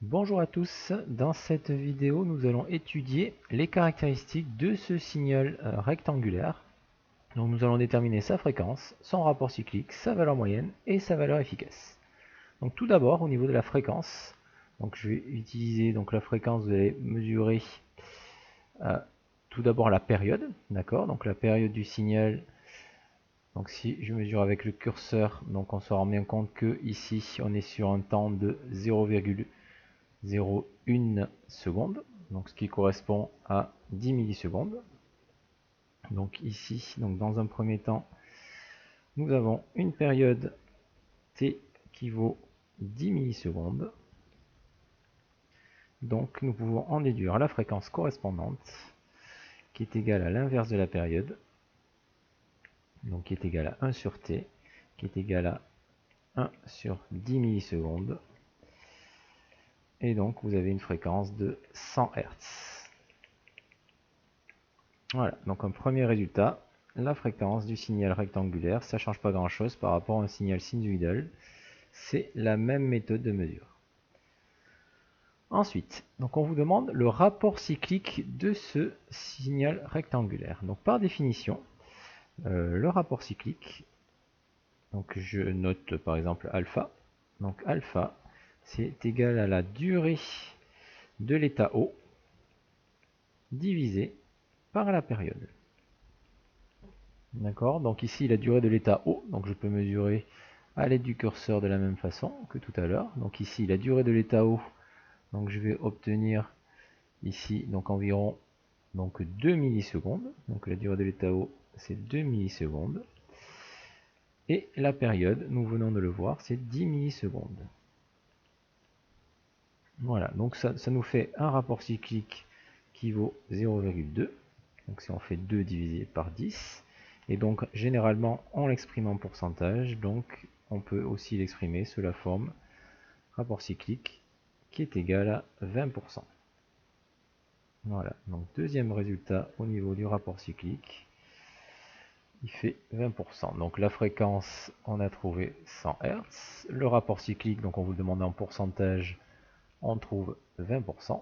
Bonjour à tous, dans cette vidéo nous allons étudier les caractéristiques de ce signal rectangulaire. Donc nous allons déterminer sa fréquence, son rapport cyclique, sa valeur moyenne et sa valeur efficace. Donc tout d'abord au niveau de la fréquence, donc je vais utiliser la fréquence, vous allez mesurer tout d'abord la période, d'accord, donc la période du signal. Donc si je mesure avec le curseur, donc on se rend bien compte que ici on est sur un temps de 0,01 seconde, donc ce qui correspond à 10 millisecondes. Donc ici, dans un premier temps, nous avons une période t qui vaut 10 millisecondes. Donc nous pouvons en déduire la fréquence correspondante qui est égale à l'inverse de la période, donc qui est égale à 1 sur t, qui est égale à 1 sur 10 millisecondes. Et donc vous avez une fréquence de 100 Hz. Voilà, donc un premier résultat, la fréquence du signal rectangulaire, ça ne change pas grand chose par rapport à un signal sinusoïdal, c'est la même méthode de mesure. Ensuite, donc on vous demande le rapport cyclique de ce signal rectangulaire. Donc par définition, le rapport cyclique, donc je note par exemple alpha, donc alpha c'est égal à la durée de l'état O divisé par la période. D'accord, donc ici la durée de l'état O, donc je peux mesurer à l'aide du curseur de la même façon que tout à l'heure. Donc ici la durée de l'état O, donc je vais obtenir ici donc environ 2 millisecondes. Donc la durée de l'état O c'est 2 millisecondes. Et la période, nous venons de le voir, c'est 10 millisecondes. Voilà, donc ça nous fait un rapport cyclique qui vaut 0,2. Donc si on fait 2 divisé par 10, et donc généralement on l'exprime en pourcentage, donc on peut aussi l'exprimer sous la forme rapport cyclique qui est égal à 20%. Voilà, donc deuxième résultat au niveau du rapport cyclique, il fait 20%. Donc la fréquence, on a trouvé 100 Hz. Le rapport cyclique, donc on vous le demande en pourcentage, on trouve 20%.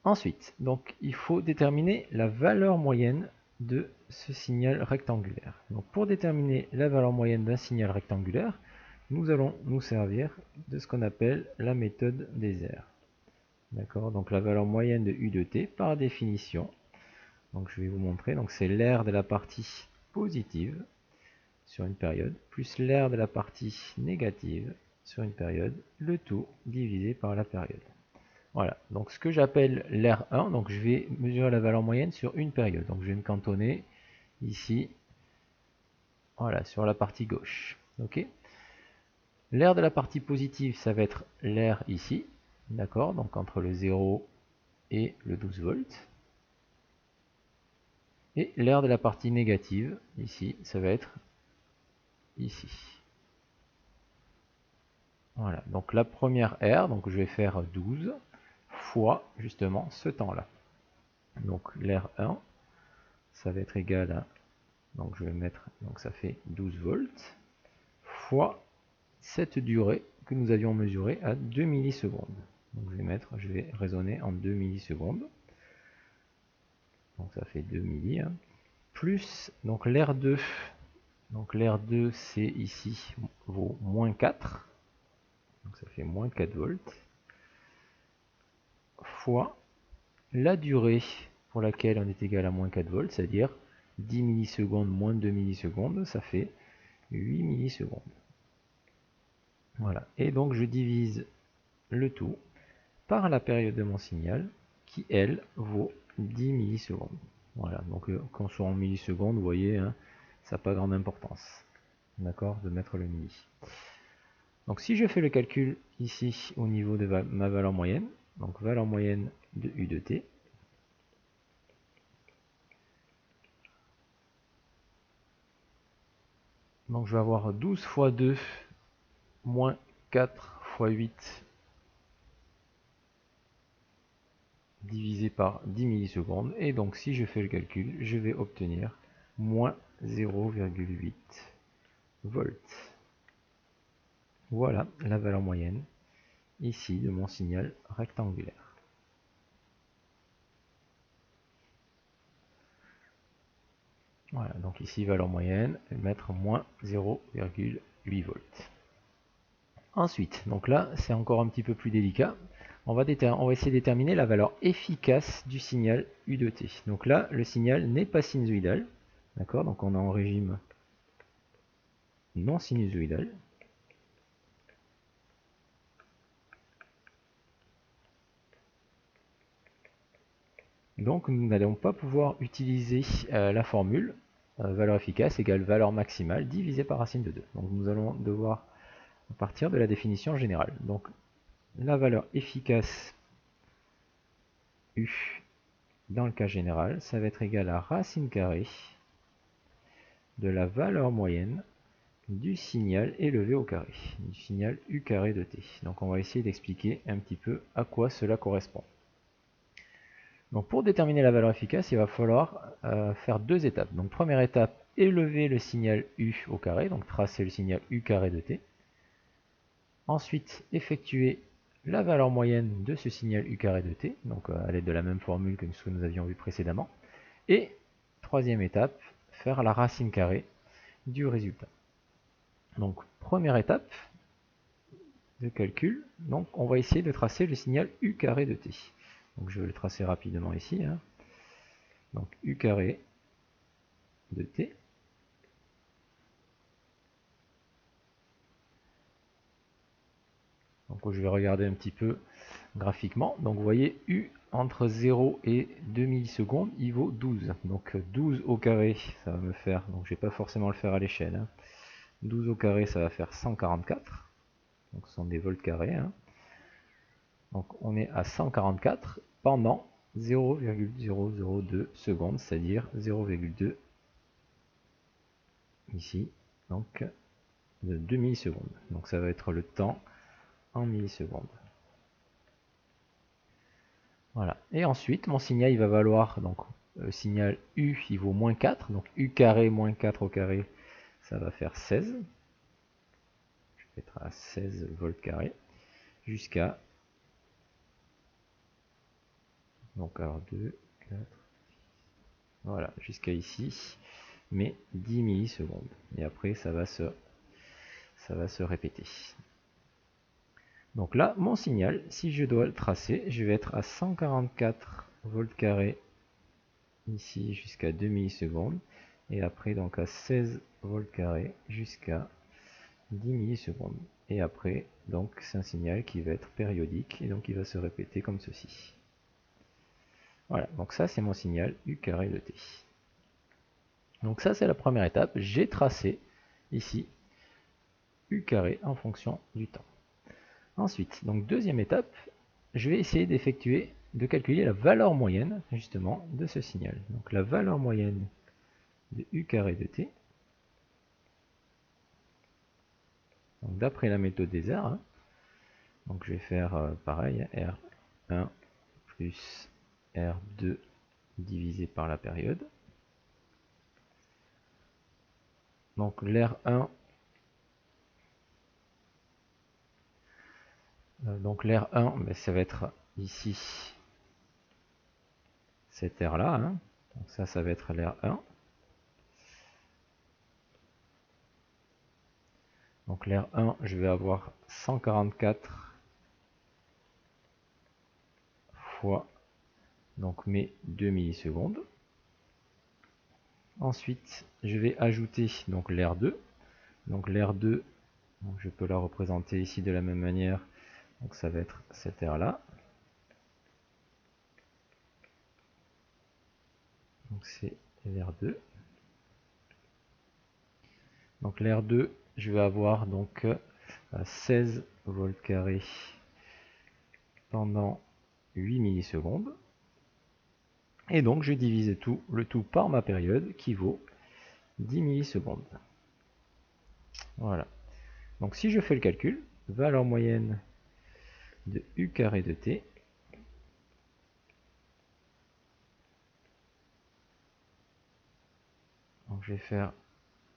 Ensuite, donc il faut déterminer la valeur moyenne de ce signal rectangulaire. Donc pour déterminer la valeur moyenne d'un signal rectangulaire, nous allons nous servir de ce qu'on appelle la méthode des aires. D'accord, donc la valeur moyenne de U de t par définition, donc je vais vous montrer, donc c'est l'aire de la partie positive sur une période plus l'aire de la partie négative sur une période, le tout divisé par la période. Voilà, donc ce que j'appelle l'aire 1, donc je vais mesurer la valeur moyenne sur une période. Donc je vais me cantonner ici, voilà, sur la partie gauche. Ok. L'aire de la partie positive, ça va être l'aire ici, d'accord, donc entre le 0 et le 12 volts. Et l'aire de la partie négative, ici, ça va être ici. Voilà, donc la première aire, donc je vais faire 12 fois justement ce temps-là. Donc l'aire 1, ça va être égal à, donc je vais mettre, donc ça fait 12 volts, fois cette durée que nous avions mesurée à 2 millisecondes. Donc je vais raisonner en 2 millisecondes. Donc ça fait 2 milli, hein, plus donc l'air 2. Donc l'air 2 c'est ici vaut moins 4. Donc ça fait moins 4 volts. Fois la durée pour laquelle on est égal à moins 4 volts, c'est-à-dire 10 millisecondes moins 2 millisecondes, ça fait 8 millisecondes. Voilà, et donc je divise le tout par la période de mon signal qui, elle, vaut 10 millisecondes. Voilà, donc qu'on soit en millisecondes, vous voyez, hein, ça n'a pas grande importance, d'accord, de mettre le milli. Donc si je fais le calcul ici au niveau de ma valeur moyenne, donc valeur moyenne de U de t, donc je vais avoir 12 fois 2 moins 4 fois 8 divisé par 10 millisecondes. Et donc si je fais le calcul, je vais obtenir moins 0,8 volts. Voilà la valeur moyenne ici de mon signal rectangulaire. Voilà, donc ici valeur moyenne, je vais mettre moins 0,8 volts. Ensuite, donc là c'est encore un petit peu plus délicat, on va essayer de déterminer la valeur efficace du signal U de t. Donc là le signal n'est pas sinusoïdal, d'accord, donc on est en régime non sinusoïdal. Donc nous n'allons pas pouvoir utiliser la formule valeur efficace égale valeur maximale divisée par racine de 2. Donc nous allons devoir partir de la définition générale. Donc la valeur efficace U dans le cas général, ça va être égal à racine carrée de la valeur moyenne du signal élevé au carré, du signal U carré de t. Donc on va essayer d'expliquer un petit peu à quoi cela correspond. Donc pour déterminer la valeur efficace, il va falloir faire deux étapes. Donc première étape, élever le signal U au carré, donc tracer le signal U carré de t. Ensuite, effectuer la valeur moyenne de ce signal U carré de t, donc à l'aide de la même formule que ce que nous avions vu précédemment. Et troisième étape, faire la racine carrée du résultat. Donc première étape de calcul, donc on va essayer de tracer le signal U carré de t. Donc je vais le tracer rapidement ici. Donc U carré de t. Donc je vais regarder un petit peu graphiquement. Donc vous voyez U entre 0 et 2 millisecondes, il vaut 12. Donc 12 au carré, ça va me faire, donc je ne vais pas forcément le faire à l'échelle. 12 au carré, ça va faire 144. Donc ce sont des volts carrés. Donc on est à 144 pendant 0,002 secondes, c'est-à-dire 0,2 ici, donc de 2 millisecondes. Donc ça va être le temps en millisecondes. Voilà. Et ensuite, mon signal, il va valoir, donc le signal U, il vaut moins 4, donc U carré moins 4 au carré, ça va faire 16. Je vais être à 16 volts carrés, jusqu'à, donc alors 2, 4, voilà, jusqu'à ici, mais 10 millisecondes. Et après, ça va se répéter. Donc là, mon signal, si je dois le tracer, je vais être à 144 volts carrés ici jusqu'à 2 millisecondes. Et après, donc à 16 volts carrés jusqu'à 10 millisecondes. Et après, donc c'est un signal qui va être périodique et donc il va se répéter comme ceci. Voilà, donc ça c'est mon signal U carré de t. Donc ça c'est la première étape, j'ai tracé ici U carré en fonction du temps. Ensuite, donc deuxième étape, je vais essayer de calculer la valeur moyenne justement de ce signal. Donc la valeur moyenne de U carré de t, d'après la méthode des R, donc je vais faire pareil, R1 plus R2 divisé par la période. Donc l'R1, ben, ça va être ici cette R là, donc ça va être l'R1. Donc l'R1, je vais avoir 144 fois donc mes 2 millisecondes. Ensuite, je vais ajouter donc l'R2. Donc l'R2, je peux la représenter ici de la même manière. Donc ça va être cette R là. Donc c'est l'R2. Donc l'R2, je vais avoir donc 16 volts carrés pendant 8 millisecondes. Et donc je divise le tout par ma période qui vaut 10 millisecondes. Voilà. Donc si je fais le calcul, valeur moyenne de U carré de t, donc je vais faire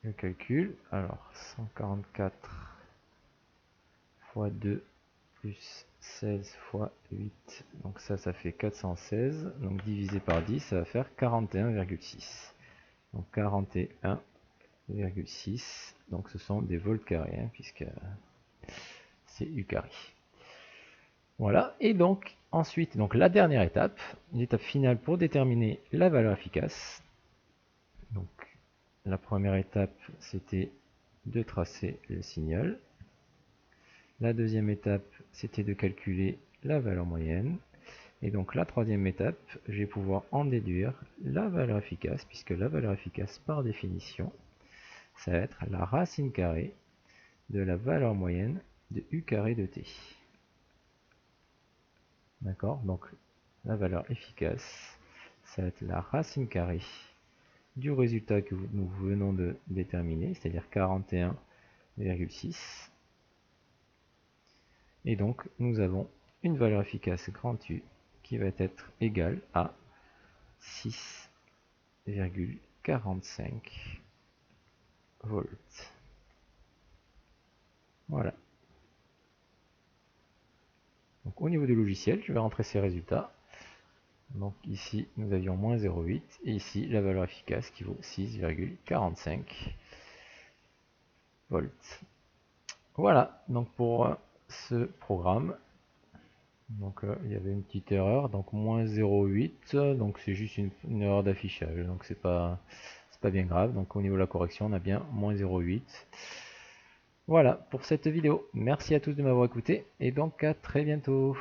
le calcul. Alors 144 fois 2 plus 16 fois 8, donc ça fait 416, donc divisé par 10, ça va faire 41,6. Donc 41,6, donc ce sont des volts carrés, hein, puisque c'est U carré. Voilà, et donc ensuite, donc la dernière étape, l'étape finale pour déterminer la valeur efficace. Donc la première étape, c'était de tracer le signal. La deuxième étape, c'était de calculer la valeur moyenne. Et donc la troisième étape, je vais pouvoir en déduire la valeur efficace, puisque la valeur efficace, par définition, ça va être la racine carrée de la valeur moyenne de U carré de T. D'accord? Donc la valeur efficace, ça va être la racine carrée du résultat que nous venons de déterminer, c'est-à-dire 41,6. Et donc nous avons une valeur efficace grand U qui va être égale à 6,45 volts. Voilà. Donc au niveau du logiciel, je vais rentrer ces résultats. Donc ici, nous avions moins 0,8 et ici, la valeur efficace qui vaut 6,45 volts. Voilà, donc pour ce programme, donc il y avait une petite erreur, donc moins 0,8, donc c'est juste une erreur d'affichage, donc c'est pas bien grave. Donc au niveau de la correction, on a bien moins 0,8. Voilà pour cette vidéo. Merci à tous de m'avoir écouté et donc à très bientôt.